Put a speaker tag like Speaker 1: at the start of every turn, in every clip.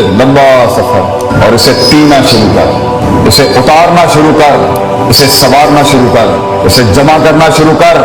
Speaker 1: ये लंबा सफर और इसे पीना शुरू कर, इसे उतारना शुरू कर, इसे संवारना शुरू कर, इसे जमा करना शुरू कर।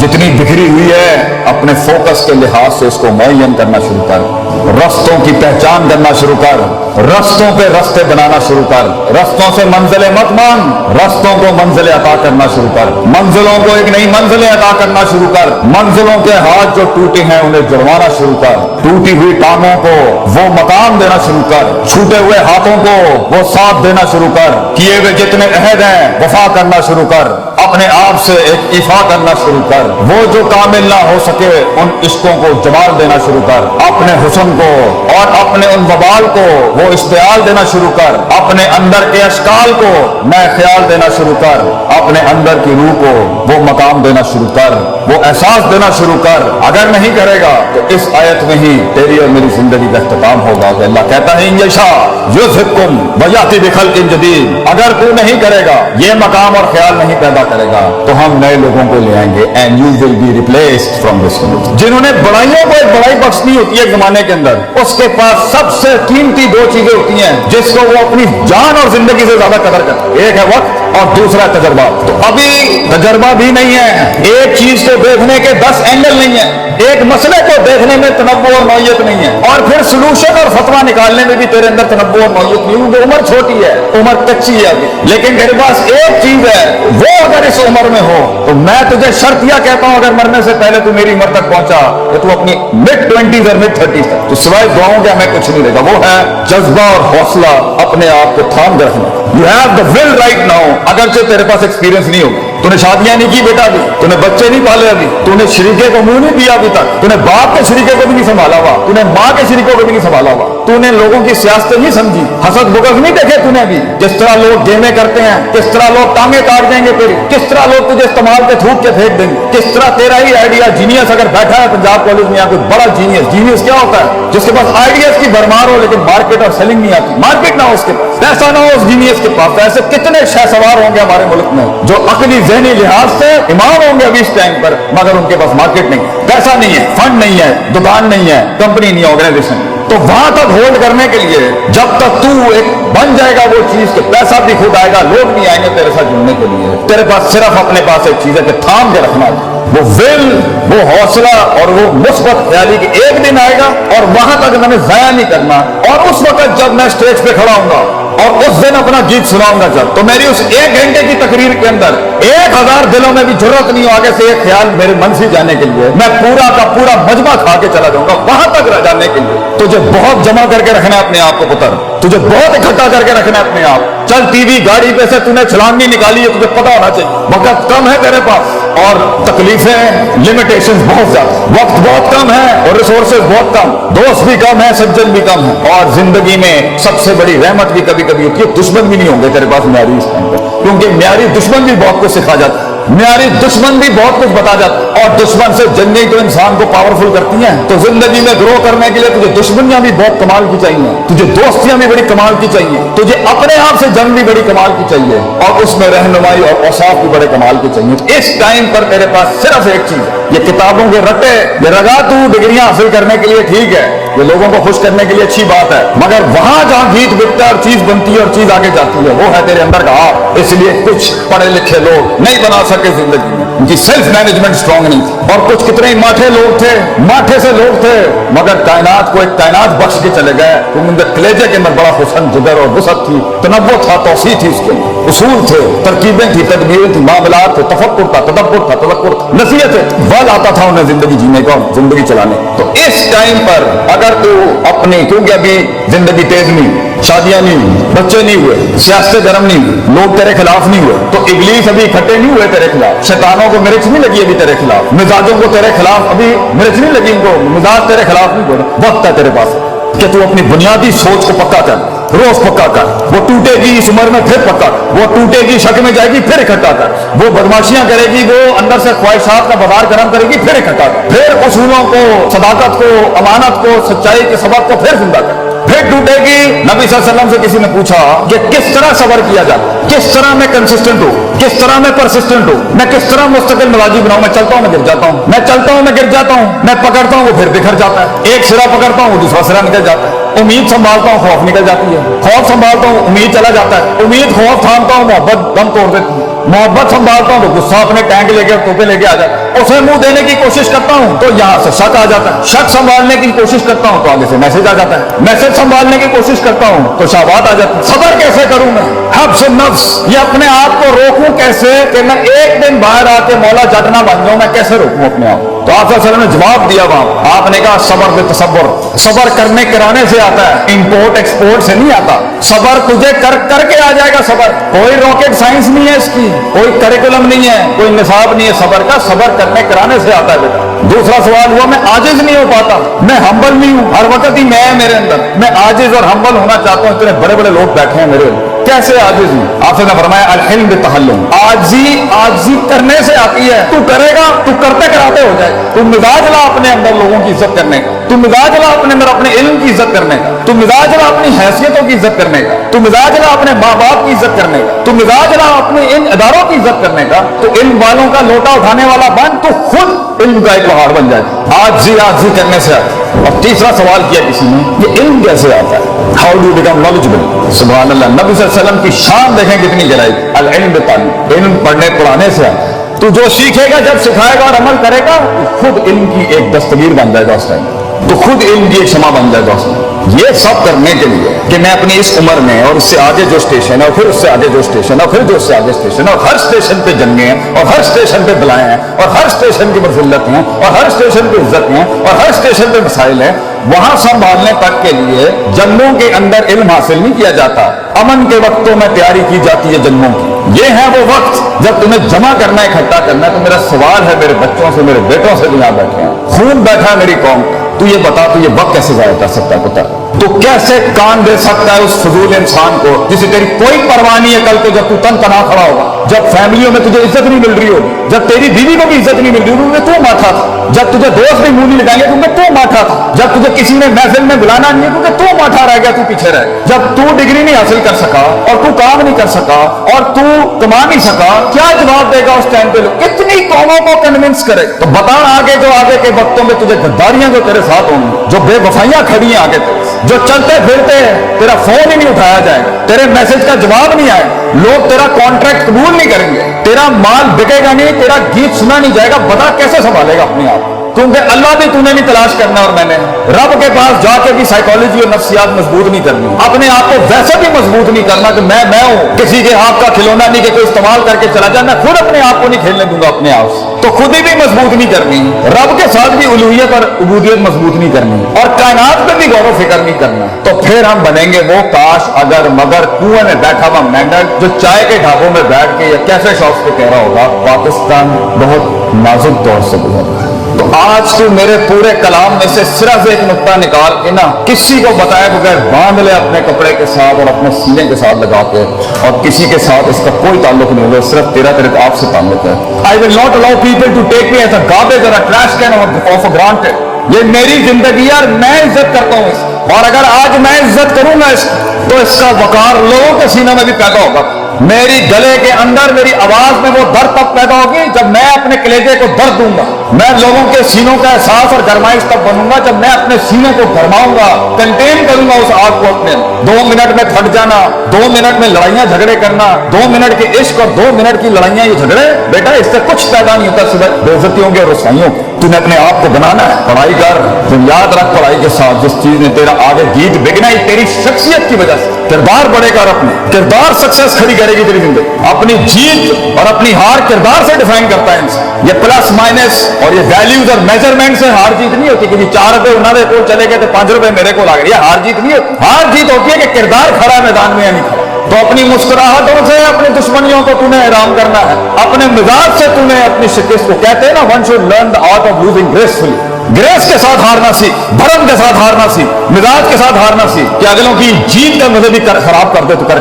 Speaker 1: जितनी बिखरी हुई है अपने फोकस के लिहाज से इसको मुअय्यन करना शुरू कर, रस्तों की पहचान करना शुरू कर, रस्तों पे रस्ते बनाना शुरू कर, रस्तों से मंजिलें मत मांग, रस्तों को मंजिलें अता करना शुरू कर, मंजिलों को एक नई मंजिलें अता करना शुरू कर, मंजिलों के हाथ जो टूटे हैं उन्हें जुड़वाना शुरू कर, टूटी हुई टांगों को वो मकाम देना शुरू कर, छूटे हुए हाथों को वो साथ देना शुरू कर, किए हुए जितने अहद हैं वफा करना शुरू कर, अपने आप से एक इफा करना शुरू कर, वो जो कामिल ना हो सके उन इश्कों को जमाल देना शुरू कर, अपने हुस्न को और अपने उन वबाल को वो इश्तियाल देना शुरू कर, अपने अंदर के अशकाल को नए ख्याल देना शुरू कर, अपने अंदर की रूह को वो मकाम देना शुरू कर, वो एहसास देना शुरू कर। अगर नहीं करेगा तो इस आयत में ही तेरी और मेरी जिंदगी का इख्तिताम होगा कि अल्लाह कहता है इंशा युज़हिबकुम व याति बिखल्किन जदीद। अगर तू नहीं करेगा, ये मकाम और ख्याल नहीं पैदा करेगा तो हम नए लोगों को ले आएंगे and you will be replaced from this world. जिन्होंने बड़ाइयों को एक बड़ाई बख्शनी होती है जमाने के अंदर, उसके पास सबसे कीमती दो चीजें होती हैं जिसको वो अपनी जान और जिंदगी से ज्यादा कदर करता है। एक है वक्त और दूसरा है तजर्बा। तो अभी तजर्बा भी नहीं है, एक चीज को देखने के 10 एंगल नहीं है, एक मसले को देखने में तनव्वुर और नौयत नहीं है, और फिर सलूशन और फतवा निकालने में भी तेरे अंदर तनव्वुर और नौयत नहीं है। उम्र छोटी है, उम्र कच्ची है अभी, लेकिन तेरे पास एक चीज है, वो अगर इस उम्र में हो तो मैं तुझे शर्तिया कहता हूं, अगर मरने से पहले तू मेरी उम्र तक पहुंचा तो तू अपनी मिड-20s और मिड-30s तक तो सिवाय दुआओं के हमें कुछ नहीं रहेगा। वो है जज्बा और हौसला, अपने आप को थाम के रखना। You have the will write now. अगरचे तेरे पास एक्सपीरियंस नहीं होगा, तूने शादियां नहीं की बेटा अभी, तूने बच्चे नहीं पाले अभी, तूने शरीके को मुंह नहीं दिया अभी तक, तूने बाप के शरीके को भी नहीं संभाला हुआ, तूने माँ के शरीकों को भी नहीं संभाला हुआ, तूने लोगों की सियासत नहीं समझी, हसद बुगज नहीं देखे तूने अभी, किस तरह लोग गेमें करते हैं, किस तरह लोग टांगे काट देंगे तेरी, किस तरह लोग तुझे इस्तेमाल के थूक के फेंक देंगे, किस तरह तेरा ही आइडिया जीनियस अगर बैठा है पंजाब कॉलेज में या कोई बड़ा जीनियस, जीनियस क्या होता है? जिसके पास आइडियाज की भरमार हो लेकिन मार्केट और सेलिंग नहीं आती, मार्केट ना हो उसके पास, पैसा ना हो उस जीनियस के पास। ऐसे कितने शहसवार होंगे हमारे मुल्क में जो अकली ज़हनी लिहाज से इमाम होंगे अभी इस टाइम पर, मगर उनके पास मार्केट नहीं, पैसा नहीं है, फंड नहीं है, दुकान नहीं है, कंपनी नहीं है, ऑर्गेनाइजेशन। तो वहां तक होल्ड करने के लिए जब तक तू एक बन जाएगा वो चीज के पैसा भी खुद आएगा, लोग नहीं आएंगे तेरे साथ जुड़ने के लिए। तेरे पास सिर्फ अपने पास एक चीज है कि थाम के रखना, वो विल, वो हौसला और वो मुस्बत ख्याली कि एक दिन आएगा और वहां तक मैंने जाया नहीं करना। और उस वक्त जब मैं स्टेज पे खड़ा हूंगा और उस दिन अपना गीत सुनाऊंगा जब, तो मेरी उस 1 घंटे की तकरीर के अंदर 1000 दिलों में भी जरूरत नहीं हो आगे से एक ख्याल मेरे मन से जाने के लिए, मैं पूरा का पूरा मजमा खा के चला जाऊंगा वहां तक रह जाने के लिए। तुझे बहुत जमा करके रखना है अपने आप को पुत्र, तुझे बहुत इकट्ठा करके रखना है अपने आप। चल टीवी गाड़ी पे से तूने छलांगी निकाली है, तुझे पता होना चाहिए वक्त कम है तेरे पास और तकलीफें, लिमिटेशंस बहुत ज्यादा, वक्त बहुत कम है और रिसोर्सेज बहुत कम, दोस्त भी कम है, सज्जन भी कम है, और जिंदगी में सबसे बड़ी रहमत भी कभी कभी होती है, दुश्मन भी नहीं होंगे तेरे पास म्यारी इस टाइम पर, क्योंकि म्यारी दुश्मन भी बहुत कुछ सिखा जाता है, म्यारी दुश्मन भी बहुत कुछ बता जाता है, और दुश्मन से जंगें तो इंसान को पावरफुल करती हैं। तो जिंदगी में ग्रो करने के लिए तुझे दुश्मनियां भी बहुत कमाल की चाहिए, तुझे दोस्तियां भी बड़ी कमाल की चाहिए, तुझे अपने आप से जंग भी बड़ी कमाल की चाहिए, और उसमें रहनुमाई और औसाफ भी बड़े कमाल की चाहिए। तो इस टाइम पर तेरे पास सिर्फ एक चीज है, ये किताबों के रट्टे, ये लगा तू डिग्रियां हासिल करने के लिए ठीक है, ये लोगों को खुश करने के लिए अच्छी बात है, मगर वहां जहां गीत बिकता है और चीज बनती है और चीज आगे जाती है, वो है तेरे अंदर का आप। इसलिए कुछ पढ़े लिखे लोग नहीं बना सके जिंदगी में, उनकी सेल्फ मैनेजमेंट स्ट्रांग नहीं थी, और कुछ कितने ही माठे लोग थे, माठे से लोग थे, मगर कायनात को एक कायनात बख्श के चले गए। उनके कलेजे के अंदर बड़ा हुस्न, जिगर और वसअत थी, तनव्वुर था, तौसीह थी, उसके उसूल थे, तरकीबें थी, तदबीरें थी, मामलात थे, तफक्कुर था, तदब्बुर था, तवक्कुर था, नसीहत है, बल आता था उन्हें जिंदगी जीने का, जिंदगी चलाने। तो इस टाइम पर अगर तू अपनी, क्योंकि अभी जिंदगी तेज नहीं, शादियां नहीं हुई, बच्चे नहीं हुए, सियासत गरम नहीं हुई, लोग तेरे खिलाफ नहीं हुए, तो इब्लीस अभी इकट्ठे नहीं हुए तेरे खिलाफ, शैतानों को मिर्च नहीं लगी अभी तेरे खिलाफ, मिजाजों को तेरे खिलाफ अभी मिर्च नहीं लगी, इनको मिजाज तेरे खिलाफ नहीं बोले। वक्त है तेरे पास कि तू अपनी बुनियादी सोच को पक्का कर, रोज पक्का कर, वो टूटेगी इस उम्र में फिर पक्का कर, वो टूटेगी, शक में जाएगी फिर इकट्ठा कर, वो बदमाशियां करेगी, वो अंदर से ख्वाहिशात का बाजार गर्म करेगी फिर इकट्ठा कर, फिर उसूलों को, सदाकत को, अमानत को, सच्चाई के सबक को फिर जिंदा कर, फिर टूटेगी। नबी सल्लल्लाहु अलैहि वसल्लम से किसी ने पूछा कि किस तरह सबर किया जाता, किस तरह मैं कंसिस्टेंट हूँ, किस तरह मैं परसिस्टेंट हूँ, मैं किस तरह मुस्तकिल मिजाजी बनाऊं, मैं चलता हूँ मैं गिर जाता हूँ, मैं चलता हूँ मैं गिर जाता हूँ, मैं पकड़ता हूँ वो फिर बिखर जाता है, एक सिरा पकड़ता हूँ वो दूसरा सिरा निकल जाता है, उम्मीद संभालता हूँ खौफ निकल जाती है, खौफ संभालता हूँ उम्मीद चला जाता है, उम्मीद खौफ थामता हूँ मोहब्बत दम तोड़ देती है, मोहब्बत संभालता हूँ तो गुस्सा अपने टैंक लेके तोपे लेके आ जाता है, उसे मुंह देने की कोशिश करता हूँ तो यहाँ से शक आ जाता है, शक संभालने की कोशिश करता हूँ तो आगे से मैसेज आ जाता है, मैसेज संभालने की कोशिश करता हूँ तो शाबात आ जाती है। सबर कैसे करूँ मैं, हब्स नफ्स, ये अपने आप को रोकूं कैसे कि मैं एक दिन बाहर आके मौला जट ना बन जाऊं, मैं कैसे रोकूं अपने आप। तो आप सल्लल्लाहु अलैहि वसल्लम ने जवाब दिया वहां, आपने कहा सबर बे तसब्बुर, सबर करने कराने से आता है, इंपोर्ट एक्सपोर्ट से नहीं आता। सबर तुझे करके आ जाएगा सबर, कोई रॉकेट साइंस नहीं है इसकी, कोई करिकुलम नहीं है, कोई निसाब नहीं है सबर का, सबर करने कराने से आता है बेटा। दूसरा सवाल हुआ मैं आजिज नहीं हो पाता, मैं हम्बल नहीं हूं, हर वक्त ही मैं मेरे अंदर, मैं आजिज और हम्बल होना चाहता हूं, इतने बड़े बड़े लोग बैठे हैं मेरे, कैसे आजिज हूं। आपसे ने फरमाया अल हिल्म बितहल्लुम, आजी करने से आती है, तू करेगा तू करते कराते हो जाए, तू मिजाज ला अपने अंदर लोगों की इज्जत करने का, तू मिजाज ला अपने अंदर अपने इल्म की इज्जत करने का, तू मिजाज ला अपनी हैसियतों की इज्जत करने का, तू मिजाज ला अपने माँ बाप की इज्जत करने का, तू मिजाज ला अपने इन इदारों की इज्जत करने का, तो इल्म वालों का लोटा उठाने वाला बन, तो खुद इल्म का एक पहाड़ बन जाए। आजी करने से आता। और तीसरा सवाल किया किसी ने, ये इल्म कैसे आता है, हाउ डू बिकम नॉलेजेबल। सुभान अल्लाह, नबी सल्लल्लाहु अलैहि वसल्लम की शान देखें कितनी गहराई, अल इल्म बिताल्लुम, इल्म पढ़ने पढ़ाने से आता है। तू जो सीखेगा जब सिखाएगा और अमल करेगा तो खुद इल्म की एक दस्तगीर बन जाएगा उस टाइम, तो खुद इल्म की एक क्षमा बन जाएगा उसमें। ये सब करने के लिए कि मैं अपनी इस उम्र में और उससे आगे जो स्टेशन है और फिर उससे आगे जो स्टेशन है और फिर जो उससे आगे स्टेशन है और हर स्टेशन पे जंगे हैं और हर स्टेशन पे बलाएं हैं और हर स्टेशन की मज़िल्लत हैं और हर स्टेशन पे इज्जत हैं और हर स्टेशन पे मसाइल हैं, वहां संभालने तक के लिए जंगों के अंदर इल्म हासिल नहीं किया जाता, अमन के वक्तों में तैयारी की जाती है जंगों की। ये है वो वक्त जब तुम्हें जमा करना है, इकट्ठा करना है। तो मेरा सवाल है मेरे बच्चों से, मेरे बेटों से जो यहाँ बैठे हैं, खून बैठा है मेरी कौम का, तू ये बता तू ये वक्त कैसे जाया कर सकता है पुत्र, तो कैसे कान दे सकता है उस फजूल इंसान को जिसे तेरी कोई परवाह नहीं है कल को जब तू तन तना खड़ा होगा, जब फैमिलियों में तुझे इज्जत नहीं मिल रही होगी, जब तेरी बीवी को भी इज्जत नहीं मिल रही होगी, तू माठा था, जब तुझे दोस्त भी मुंह नहीं लगाएंगे क्योंकि तू माठा था, जब तुझे किसी ने महफिल में बुलाना नहीं है क्योंकि तू माठा रह गया, तू पीछे रह, जब तू डिग्री नहीं हासिल कर सका और तू काम नहीं कर सका और तू कमा नहीं सका, क्या जवाब देगा उस टाइम पे? कितनी कौमों को कन्विंस करे? तो बता आगे जो आगे के वक्तों में तुझे गद्दारियां जो तेरे साथ होंगी, जो बेवफाइयां खड़ी हैं आगे तेरे, जो चलते फिरते तेरा फोन ही नहीं उठाया जाएगा, तेरे मैसेज का जवाब नहीं आएगा, लोग तेरा कॉन्ट्रैक्ट कबूल नहीं करेंगे, तेरा माल बिकेगा नहीं, तेरा गीत सुना नहीं जाएगा, बता कैसे संभालेगा अपने आप? क्योंकि अल्लाह भी तूने नहीं तलाश करना और मैंने रब के पास जाके भी साइकोलॉजी और नफ्सियात मजबूत नहीं करनी, अपने आप को वैसे भी मजबूत नहीं करना कि मैं हूं, किसी के हाथ का खिलौना नहीं कि कोई इस्तेमाल करके चला जाए, मैं खुद अपने आप को नहीं खेलने दूंगा अपने आप से, तो खुद ही भी मजबूत नहीं करनी, रब के साथ भी उलूहियत और उबूदियत मजबूत नहीं करनी और कायनात पे भी गौर फिक्र नहीं करना, तो फिर हम बनेंगे वो काश अगर मगर कुएं में बैठा हुआ मेंढक जो चाय के ढाबों में बैठ के या कैफे शॉप्स पे कह रहा होगा पाकिस्तान बहुत नाजुक दौर से गुजर रहा है। तो आज तू मेरे पूरे कलाम में से सिर्फ एक नुक्ता निकाल के ना किसी को बताए बगैर बांध ले अपने कपड़े के साथ और अपने सीने के साथ लगा के, और किसी के साथ इसका कोई ताल्लुक नहीं होगा, सिर्फ तेरा तेरे आपसे ताल्लुक है। I will not allow people to take me as a garbage और a trash can of granted. ये मेरी जिंदगी है और मैं इज्जत करता हूँ इसकी, और अगर आज मैं इज्जत करूंगा इसकी तो इसका वकार लोगों के सीने में भी पैदा होगा। मेरी गले के अंदर मेरी आवाज में वो दर्द तब पैदा होगी जब मैं अपने कलेजे को दर्द दूंगा। मैं लोगों के सीनों का एहसास और गरमाइश तब बनूंगा जब मैं अपने सीनों को गरमाऊंगा, कंटेन करूंगा उस आग को अपने। 2 मिनट में थक जाना, 2 मिनट में लड़ाइयां झगड़े करना, 2 मिनट के इश्क और 2 मिनट की लड़ाइयां ये झगड़े, बेटा इससे कुछ पैदा नहीं होता सिवाय बेइज्जतियों के और रुसवाइयों के। तूने अपने आप को बनाना है, पढ़ाई कर, तुम याद रख पढ़ाई के साथ जिस चीज ने तेरा आगे गीत बिगना ही तेरी शख्सियत की वजह से, किरदार बढ़ेगा और अपने किरदार सक्सेस खड़ी करेगी तेरी जिंदगी। अपनी जीत और अपनी हार किरदार से डिफाइन करता है इंसान। ये प्लस माइनस और ये वैल्यूज और मेजरमेंट से हार जीत नहीं होती कि जी 4 रुपए उन्होंने को चले गए तो 5 रुपए मेरे को आ गए, ये हार जीत नहीं होती। हार जीत होती है कि किरदार खड़ा है मैदान में या नहीं खड़ा। तो अपनी मुस्कुराहटों से अपनी दुश्मनियों को तूने हैरान करना है, अपने मिजाज से तूने अपनी शिकस्त को, कहते हैं ना one should learn the art of losing gracefully, grace के साथ हारना सीख, भरम के साथ हारना सीख, मिजाज के साथ हारना सीख कि अगलों की जीत का मुझे भी खराब कर दे तो कर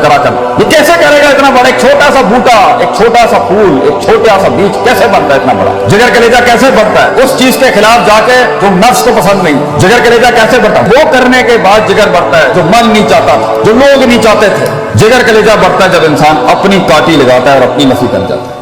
Speaker 1: ये कैसे करेगा? इतना बड़ा एक छोटा सा बूटा, एक छोटा सा फूल, एक छोटा सा बीज कैसे बनता है इतना बड़ा? जिगर कलेजा कैसे बनता है? उस चीज के खिलाफ जाके जो नफ्स को पसंद नहीं, जिगर कलेजा कैसे बढ़ता है? वो करने के बाद जिगर बढ़ता है जो मन नहीं चाहता, जो लोग नहीं चाहते थे। जिगर कलेजा बढ़ता है जब इंसान अपनी काटी लगाता है और अपनी नफी कर जाता है।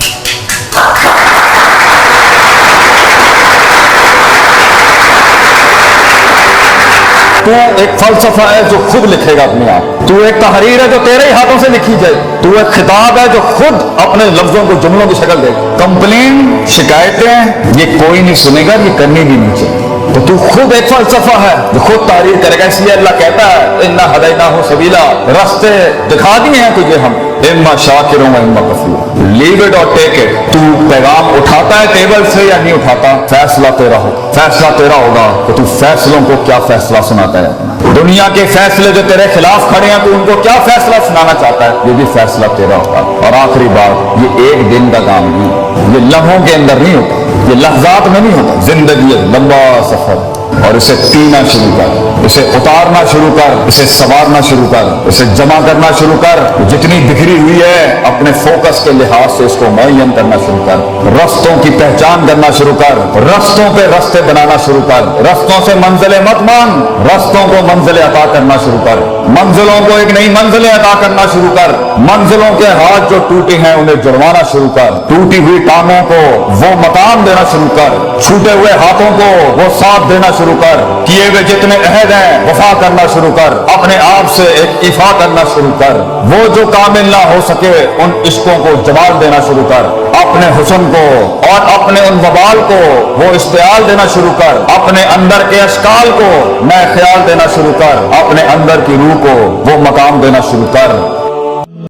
Speaker 1: تو ایک فلسفہ ہے جو خود لکھے گا اپنے آپ, تو ایک تحریر ہے جو تیرے ہی ہاتھوں سے لکھی جائے, تو ایک خطاب ہے جو خود اپنے لفظوں کو جملوں کی شکل دے. کمپلین, شکایتیں, یہ کوئی نہیں سنے گا, یہ کرنی بھی نہیں چاہیے. تو تو خود ایک فلسفہ ہے جو خود تحریر کرے گا. اس لیے اللہ کہتا ہے انا ہدیناہ سبیلا, راستے دکھا دیے ہیں تجھے ہم, اما شاکر و اما کفور, لیو اٹ اور ٹیک اٹ. تو پیغام اٹھاتا ہے ٹیبل سے یا نہیں اٹھاتا, فیصلہ تیرا ہو, فیصلہ تیرا ہوگا کہ تو فیصلوں کو کیا فیصلہ سناتا ہے. دنیا کے فیصلے جو تیرے خلاف کھڑے ہیں تو ان کو کیا فیصلہ سنانا چاہتا ہے, یہ بھی فیصلہ تیرا ہوگا. اور آخری بات, یہ ایک دن کا کام نہیں, یہ لمحوں کے اندر نہیں ہوتا, یہ لحظات میں نہیں ہوتا. زندگی ایک لمبا سفر, اور اسے پینا شروع کر, اسے اتارنا شروع کر, اسے سنوارنا شروع کر, اسے جمع کرنا شروع کر. جتنی بکھری ہوئی ہے اپنے فوکس کے لحاظ سے اس کو معین کرنا شروع کر. رستوں کی پہچان کرنا شروع کر, رستوں پہ رستے بنانا شروع کر. رستوں سے منزلیں مت مان, رستوں کو منزلیں عطا کرنا شروع کر. منزلوں کو ایک نئی منزلیں عطا کرنا شروع کر. منزلوں کے ہاتھ جو ٹوٹے ہیں انہیں جڑوانا شروع کر. ٹوٹی ہوئی ٹانگوں کو وہ مقام دینا شروع کر. چھوٹے ہوئے ہاتھوں کو وہ ساتھ دینا شروع کر. کیے ہوئے جتنے عہد ہیں وفا کرنا شروع کر. اپنے آپ سے ایک ایفا کرنا شروع کر. وہ جو کامل نہ ہو سکے ان عشقوں کو جمال دینا شروع کر. اپنے حسن کو اور اپنے ان وبال کو وہ اشتعال دینا شروع کر. اپنے اندر کے اشکال کو نئے خیال دینا شروع کر. اپنے اندر کی روح کو وہ مقام دینا شروع کر.